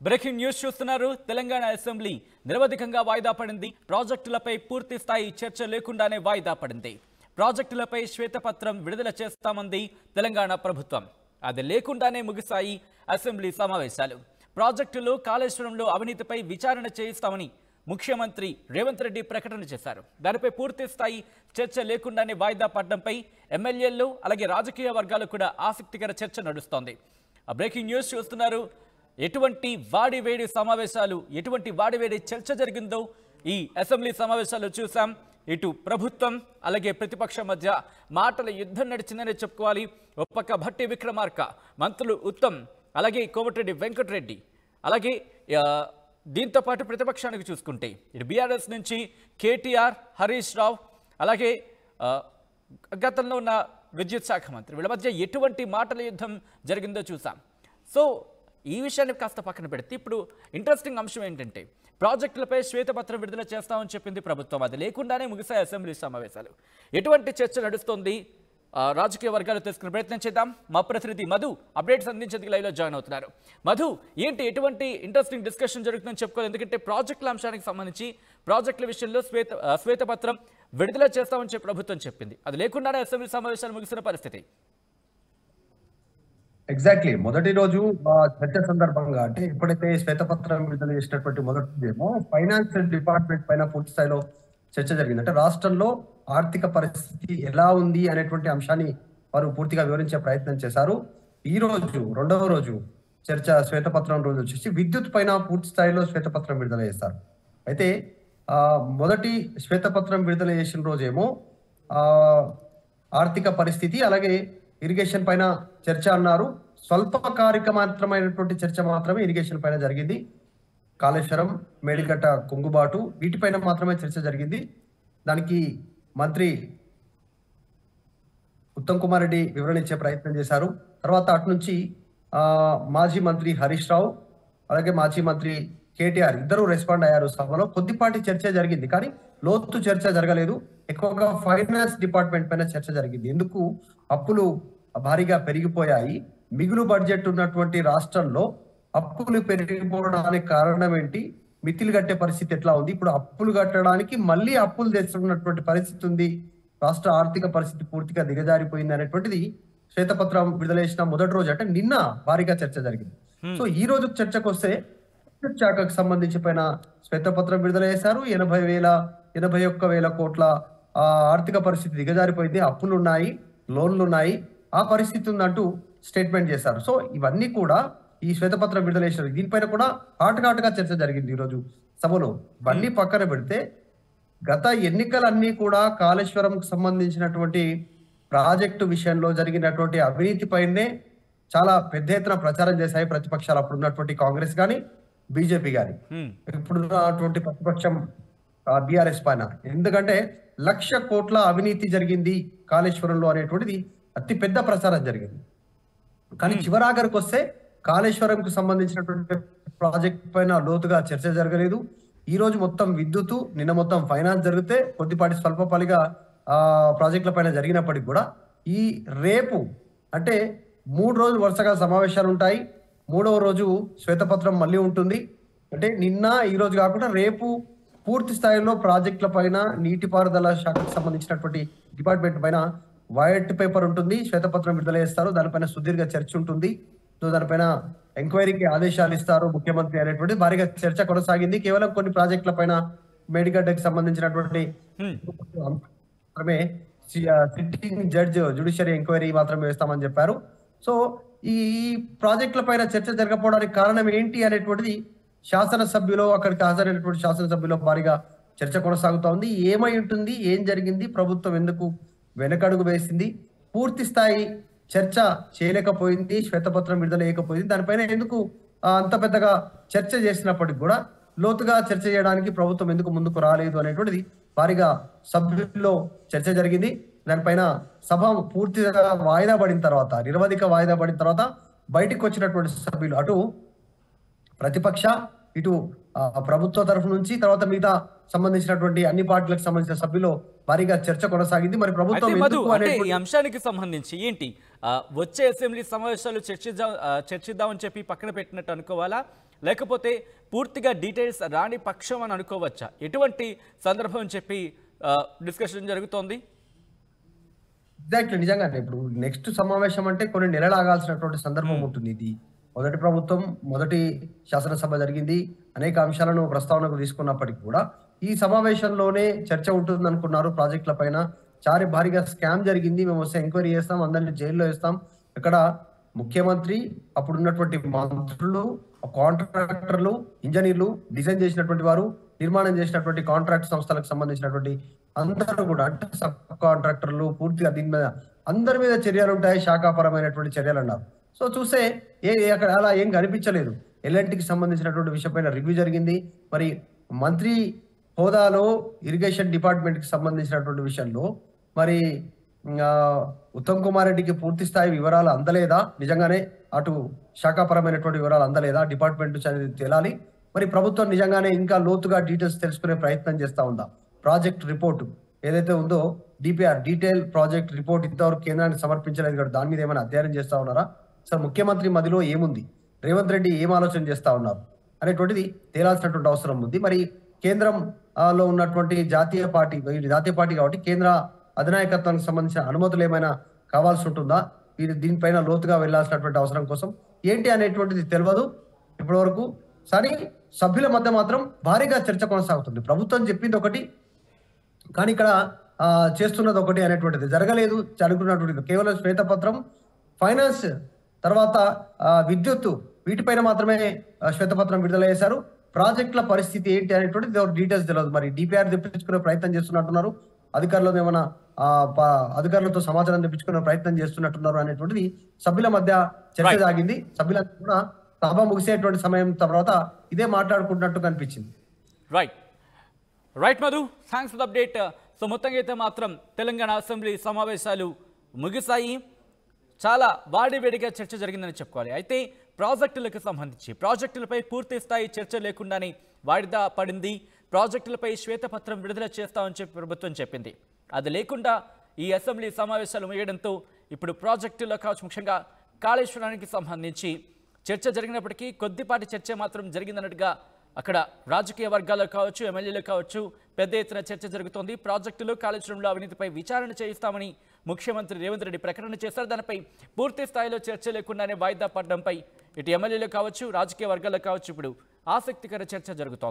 Breaking news చూస్తున్నారు. Telangana assembly నిరవధికంగా వాయిదా పడింది. ప్రాజెక్టులపై పూర్తి స్థాయి చర్చ లేకుండానే వాయిదా పడింది. ప్రాజెక్టులపై శ్వేతపత్రం విడుదల చేస్తామంది తెలంగాణ ప్రభుత్వం. అది లేకుండానే ముగిశాయి అసెంబ్లీ సమావేశాలు. ప్రాజెక్టులు కాళేశ్వరంలో అవినీతిపై విచారణ చేయిస్తామని ముఖ్యమంత్రి రేవంత్ రెడ్డి ప్రకటన చేశారు. దానిపై పూర్తి స్థాయి చర్చ లేకుండానే వాయిదా పడడంపై ఎమ్మెల్యేలు అలాగే రాజకీయ వర్గాలు కూడా ఆసక్తికర చర్చ నడుస్తోంది. బ్రేకింగ్ న్యూస్ చూస్తున్నారు. ఎటువంటి వాడివేడి సమావేశాలు, ఎటువంటి వాడివేడి చర్చ జరిగిందో ఈ అసెంబ్లీ సమావేశాలు చూసాం. ఇటు ప్రభుత్వం అలాగే ప్రతిపక్షం మధ్య మాటల యుద్ధం నడిచిందనే చెప్పుకోవాలి. ఒక పక్క భట్టి విక్రమార్క, మంత్రులు ఉత్తమ్ అలాగే కోమటిరెడ్డి వెంకటరెడ్డి, అలాగే దీంతో పాటు ప్రతిపక్షానికి చూసుకుంటే ఇటు బీఆర్ఎస్ నుంచి కేటీఆర్, హరీష్ రావు, అలాగే గతంలో ఉన్న విద్యుత్ శాఖ మంత్రి, వీళ్ళ మధ్య ఎటువంటి మాటల యుద్ధం జరిగిందో చూసాం. సో ఈ విషయాన్ని కాస్త పక్కన పెడితే ఇప్పుడు ఇంట్రెస్టింగ్ అంశం ఏంటంటే ప్రాజెక్టులపై శ్వేతపత్రం విడుదల చేస్తామని చెప్పింది ప్రభుత్వం. అది లేకుండానే ముగిసాయి అసెంబ్లీ సమావేశాలు. ఎటువంటి చర్చ నడుస్తోంది, రాజకీయ వర్గాలు తెలుసుకునే ప్రయత్నం చేద్దాం. మా ప్రతినిధి మధు అప్డేట్స్ అందించేందుకు లైవ్లో జాయిన్ అవుతున్నారు. మధు, ఏంటి ఎటువంటి ఇంట్రెస్టింగ్ డిస్కషన్ జరుగుతుందని చెప్పుకోవాలి. ఎందుకంటే ప్రాజెక్టుల అంశానికి సంబంధించి ప్రాజెక్టుల విషయంలో శ్వేతపత్రం విడుదల చేస్తామని చెప్పి ప్రభుత్వం చెప్పింది. అది లేకుండానే అసెంబ్లీ సమావేశాలు ముగిసిన పరిస్థితి. ఎగ్జాక్ట్లీ మొదటి రోజు చర్చ సందర్భంగా అంటే ఎప్పుడైతే శ్వేతపత్రం విడుదల చేసినటువంటి మొదటిదేమో ఫైనాన్షియల్ డిపార్ట్మెంట్ పైన పూర్తి స్థాయిలో చర్చ జరిగింది. అంటే రాష్ట్రంలో ఆర్థిక పరిస్థితి ఎలా ఉంది అనేటువంటి అంశాన్ని వారు పూర్తిగా వివరించే ప్రయత్నం చేశారు. ఈ రోజు రెండవ రోజు చర్చ శ్వేతపత్రం రోజు వచ్చేసి విద్యుత్ పైన పూర్తి స్థాయిలో శ్వేతపత్రం విడుదల చేస్తారు. అయితే మొదటి శ్వేతపత్రం విడుదల చేసిన రోజేమో ఆర్థిక పరిస్థితి అలాగే ఇరిగేషన్ పైన చర్చ అన్నారు. స్వల్పకాలిక మాత్రమైనటువంటి చర్చ మాత్రమే ఇరిగేషన్ పైన జరిగింది. కాళేశ్వరం, మేడిగడ్డ కుంగుబాటు వీటిపైన మాత్రమే చర్చ జరిగింది. దానికి మంత్రి ఉత్తమ్ కుమార్ రెడ్డి వివరణ ఇచ్చే ప్రయత్నం చేశారు. తర్వాత అటు నుంచి మాజీ మంత్రి హరీష్ రావు అలాగే మాజీ మంత్రి కేటీఆర్ ఇద్దరు రెస్పాండ్ అయ్యారు. సభలో కొద్దిపాటి చర్చ జరిగింది, కానీ లోతు చర్చ జరగలేదు. ఎక్కువగా ఫైనాన్స్ డిపార్ట్మెంట్ పైన చర్చ జరిగింది. ఎందుకు అప్పులు భారీగా పెరిగిపోయాయి, మిగులు బడ్జెట్ ఉన్నటువంటి రాష్ట్రంలో అప్పులు పెరిగిపోవడానికి కారణం ఏంటి, మితిలు కట్టే పరిస్థితి ఎట్లా ఉంది, ఇప్పుడు అప్పులు కట్టడానికి మళ్ళీ అప్పులు తెస్తున్నటువంటి పరిస్థితి ఉంది, రాష్ట్ర ఆర్థిక పరిస్థితి పూర్తిగా దిగజారిపోయింది అనేటువంటిది శ్వేతపత్రం విడుదల చేసిన మొదటి రోజు అంటే నిన్న భారీగా చర్చ జరిగింది. సో ఈ రోజు చర్చకు వస్తే విద్యుత్ శాఖకు సంబంధించి పైన శ్వేతపత్రం విడుదల చేశారు. 81,000 కోట్ల ఆర్థిక పరిస్థితి దిగజారిపోయింది, అప్పులు ఉన్నాయి, లోన్లు ఉన్నాయి, ఆ పరిస్థితి ఉందంటూ స్టేట్మెంట్ చేశారు. సో ఇవన్నీ కూడా ఈ శ్వేతపత్రం విడుదల చేశారు. దీనిపైన కూడా హాట్గా చర్చ జరిగింది ఈరోజు సభలో. ఇవన్నీ పక్కన పెడితే గత ఎన్నికలన్నీ కూడా కాళేశ్వరంకు సంబంధించినటువంటి ప్రాజెక్టు విషయంలో జరిగినటువంటి అవినీతి పైనే చాలా పెద్ద ఎత్తున ప్రచారం చేశాయి ప్రతిపక్షాలు. అప్పుడు ఉన్నటువంటి కాంగ్రెస్ కానీ బీజేపీ కానీ, ఇప్పుడున్నటువంటి ప్రతిపక్షం బీఆర్ఎస్ పైన. ఎందుకంటే 1,00,000 కోట్ల అవినీతి జరిగింది కాళేశ్వరంలో అనేటువంటిది అతి పెద్ద ప్రచారం జరిగింది. కానీ చివరాఖరికి వస్తే కాళేశ్వరంకు సంబంధించినటువంటి ప్రాజెక్ట్ పైన లోతుగా చర్చ జరగలేదు. ఈ రోజు మొత్తం విద్యుత్, నిన్న మొత్తం ఫైనాన్స్ జరిగితే కొద్దిపాటి స్వల్పపాలిగా ప్రాజెక్టుల పైన జరిగినప్పటికీ కూడా ఈ రేపు అంటే 3 రోజులు వరుసగా సమావేశాలు ఉంటాయి. 3వ రోజు శ్వేతపత్రం మళ్ళీ ఉంటుంది. అంటే నిన్న ఈ రోజు కాకుండా రేపు పూర్తి స్థాయిలో ప్రాజెక్టుల పైన నీటిపారుదల శాఖకు సంబంధించినటువంటి డిపార్ట్మెంట్ పైన వైట్ పేపర్ ఉంటుంది, శ్వేతపత్రం విడుదల చేస్తారు. దానిపైన సుదీర్ఘ చర్చ ఉంటుంది. సో దానిపైన ఎంక్వైరీకి ఆదేశాలు ఇస్తారు ముఖ్యమంత్రి అనేటువంటి భారీగా చర్చ కొనసాగింది. కేవలం కొన్ని ప్రాజెక్టుల పైన మేడిగడ్డకి సంబంధించినటువంటి మాత్రమే సిట్టింగ్ జడ్జ్ జ్యుడిషియరీ ఎంక్వైరీ మాత్రమే వేస్తామని చెప్పారు. సో ఈ ప్రాజెక్టుల పైన చర్చ జరగకపోవడానికి కారణం ఏంటి అనేటువంటిది శాసనసభ్యులు, అక్కడికి హాజరైనటువంటి శాసనసభ్యులు భారీగా చర్చ కొనసాగుతా ఉంది. ఏమై ఉంటుంది, ఏం జరిగింది, ప్రభుత్వం ఎందుకు వెనకడుగు వేసింది, పూర్తి స్థాయి చర్చ చేయలేకపోయింది, శ్వేతపత్రం విడుదల చేయకపోయింది, దానిపైన ఎందుకు అంత పెద్దగా చర్చ చేసినప్పటికి కూడా లోతుగా చర్చ చేయడానికి ప్రభుత్వం ఎందుకు ముందుకు రాలేదు అనేటువంటిది భారీగా సభ్యుల్లో చర్చ జరిగింది. దానిపైన సభ పూర్తిగా వాయిదా పడిన తర్వాత, నిరవధిక వాయిదా పడిన తర్వాత బయటికి వచ్చినటువంటి సభ్యులు అటు ప్రతిపక్ష ఇటు ప్రభుత్వ తరఫు నుంచి తర్వాత మిగతా సంబంధించినటువంటి అన్ని పార్టీలకు సంబంధించిన సభ్యులు భారీగా చర్చ కొనసాగింది. మరి ప్రభుత్వం ఈ అంశానికి సంబంధించి ఏంటి వచ్చే అసెంబ్లీ సమావేశాలు చర్చిద్దామని చెప్పి పక్కన పెట్టినట్టు అనుకోవాలా, లేకపోతే పూర్తిగా డీటెయిల్స్ రాని పక్షం అని అనుకోవచ్చా? ఎటువంటి సందర్భం చెప్పి డిస్కషన్ జరుగుతోంది? ఎగ్జాక్ట్లీ నిజంగానే ఇప్పుడు నెక్స్ట్ సమావేశం అంటే కొన్ని నెలలు ఆగాల్సినటువంటి సందర్భం ఉంటుంది. ఇది మొదటి ప్రభుత్వం, మొదటి శాసనసభ జరిగింది, అనేక అంశాలను ప్రస్తావనకు తీసుకున్నప్పటికీ కూడా ఈ సమావేశంలోనే చర్చ ఉంటుంది అనుకున్నారు. ప్రాజెక్టుల పైన భారీగా స్కామ్ జరిగింది, మేము వస్తే ఎంక్వైరీ చేస్తాం, అందరినీ జైల్లో వేస్తాం. ఇక్కడ ముఖ్యమంత్రి, అప్పుడున్నటువంటి మంత్రులు, కాంట్రాక్టర్లు, ఇంజనీర్లు, డిజైన్ చేసినటువంటి వారు, నిర్మాణం చేసినటువంటి కాంట్రాక్ట్ సంస్థలకు సంబంధించినటువంటి అందరూ కూడా, అంటే సబ్ కాంట్రాక్టర్లు పూర్తిగా దీని మీద అందరి మీద చర్యలు ఉంటాయి, శాఖాపరమైనటువంటి చర్యలు అన్నారు. సో చూస్తే అక్కడ అలా ఏం కనిపించలేదు. ఎల్ఎన్టీకి సంబంధించినటువంటి విషయంపైన రివ్యూ జరిగింది. మరి మంత్రి హోదాలో ఇరిగేషన్ డిపార్ట్మెంట్ కి సంబంధించినటువంటి విషయంలో మరి ఉత్తమ్ కుమార్ రెడ్డికి పూర్తి స్థాయి వివరాలు అందలేదా, నిజంగానే అటు శాఖాపరమైనటువంటి వివరాలు అందలేదా, డిపార్ట్మెంట్ తేలాలి. మరి ప్రభుత్వం నిజంగానే ఇంకా లోతుగా డీటెయిల్స్ తెలుసుకునే ప్రయత్నం చేస్తా ఉందా? ప్రాజెక్ట్ రిపోర్టు ఏదైతే ఉందో డిపిఆర్, డీటెయిల్ ప్రాజెక్ట్ రిపోర్ట్ ఇంతవరకు కేంద్రానికి సమర్పించలేదు కదా, దాని మీద ఏమైనా అధ్యయనం చేస్తా ఉన్నారా? సార్ ముఖ్యమంత్రి మదిలో ఏముంది, రేవంత్ రెడ్డి ఏం ఆలోచన చేస్తా ఉన్నారు అనేటువంటిది తేలాల్సినటువంటి అవసరం ఉంది. మరి కేంద్రం లో ఉన్నటువంటి జాతీయ పార్టీ కాబట్టి కేంద్ర అధినాయకత్వానికి సంబంధించిన అనుమతులు ఏమైనా కావాల్సి ఉంటుందా? వీరు దీనిపైన లోతుగా వెళ్లాల్సినటువంటి అవసరం కోసం ఏంటి అనేటువంటిది తెలియదు ఇప్పటి వరకు. కానీ సభ్యుల మధ్య మాత్రం భారీగా చర్చ కొనసాగుతుంది. ప్రభుత్వం చెప్పింది ఒకటి, కానీ ఇక్కడ చేస్తున్నది ఒకటి అనేటువంటిది జరగలేదు. అనుకున్నటువంటిది కేవలం శ్వేతపత్రం, ఫైనాన్స్, తర్వాత విద్యుత్తు, వీటిపైన మాత్రమే శ్వేతపత్రం విడుదల చేశారు. ప్రాజెక్టుల పరిస్థితి ఏంటి అనేటువంటిది డీటెయిల్స్ తెలియదు. మరి డిపిఆర్ తెప్పించుకునే ప్రయత్నం చేస్తున్నట్టున్నారు, అధికారులు ఏమైనా అధికారులతో సమాచారం తెప్పించుకునే ప్రయత్నం చేస్తున్నట్టున్నారు అనేటువంటిది సభ్యుల మధ్య చర్చ సాగింది. సభ్యులంతా కూడా సభ ముగిసేటువంటి సమయం తర్వాత ఇదే మాట్లాడుకుంటున్నట్టు కనిపించింది. Right Madhu, thanks for the update. So మొత్తంగా అయితే మాత్రం తెలంగాణ అసెంబ్లీ సమావేశాలు ముగిశాయి. చాలా వాడివేడిగా చర్చ జరిగిందని చెప్పుకోవాలి. అయితే ప్రాజెక్టులకు సంబంధించి ప్రాజెక్టులపై పూర్తి స్థాయి చర్చ లేకుండానే వాయిదా పడింది. ప్రాజెక్టులపై శ్వేతపత్రం విడుదల చేస్తామని చెప్పి ప్రభుత్వం చెప్పింది. అది లేకుండా ఈ అసెంబ్లీ సమావేశాలు ముగియడంతో ఇప్పుడు ప్రాజెక్టులో కావచ్చు, ముఖ్యంగా కాళేశ్వరానికి సంబంధించి చర్చ జరిగినప్పటికీ కొద్దిపాటి చర్చ మాత్రం జరిగిందన్నట్టుగా అక్కడ రాజకీయ వర్గాల్లో కావచ్చు, ఎమ్మెల్యేలు కావచ్చు పెద్ద ఎత్తున చర్చ జరుగుతోంది. ప్రాజెక్టులు, కాళేశ్వరంలో అవినీతిపై విచారణ చేయిస్తామని ముఖ్యమంత్రి రేవంత్ రెడ్డి ప్రకటన చేశారు. దానిపై పూర్తి స్థాయిలో చర్చ లేకుండానే వాయిదా పడడంపై ఇటు ఎమ్మెల్యేలు కావచ్చు, రాజకీయ వర్గాల్లో కావచ్చు ఇప్పుడు ఆసక్తికర చర్చ జరుగుతోంది.